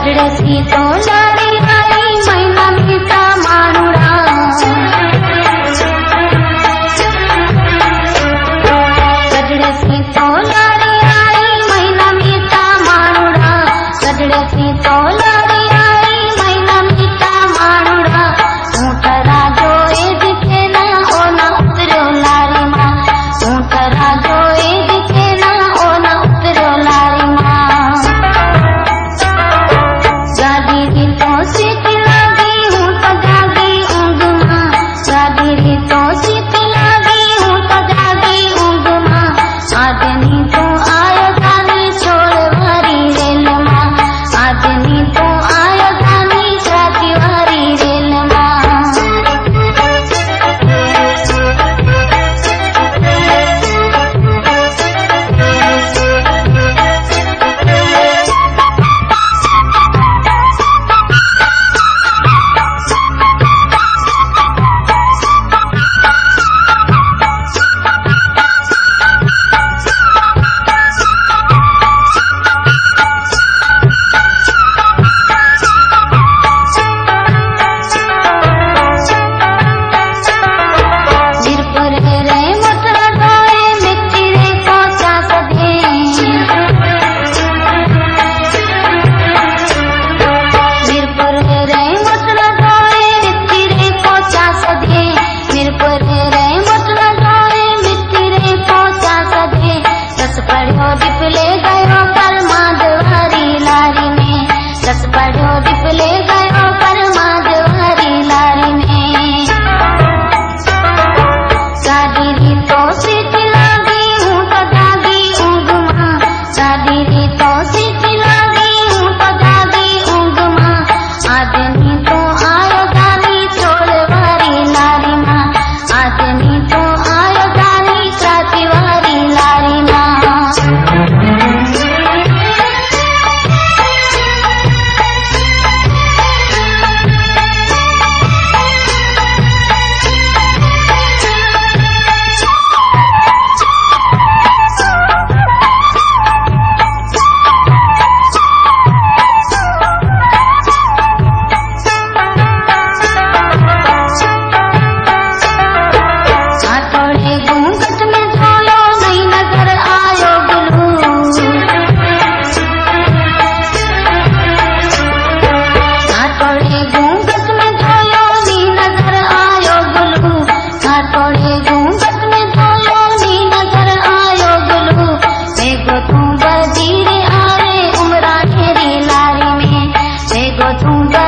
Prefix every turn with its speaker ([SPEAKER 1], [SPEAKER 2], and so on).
[SPEAKER 1] गजड़े सी तो लाड़ी आई मैना मीता मानुड़ा गजड़े सी तो लाड़ी आई मैना मीता मानुड़ा गजड़े सी तो लाड़ी आई मैना मीता मानुड़ा ऊँटरा जो ए दिखे ना ओ ना उतरो लारी माँ ऊँटरा जो ए दिखे ना ओ ना उतरो लारी माँ गाड़ी की तो सीट लगी हूँ तो जागी ऊँग माँ गाड़ी की तो सीट लगी हूँ तो जागी ऊँग माँ आदमी तो आयो जानी छोड़ वारी रेल माँ आदमी तो आयो जानी क्रांति वारी रेल माँ डिपले गयो पर माधवारी लारी में दस पढ़ो डिपले गयो पर माधवारी लारी में गाड़ी री तो सीट लगी हूँ तो जागी ऊँग माँ गाड़ी री तो सीट लगी हूँ तो जागी ऊँग माँ आदमी तो आयो जानी छोड़ वारी लारी माँ आदमी तो आयो जानी क्रांति वारी लारी माँ तुम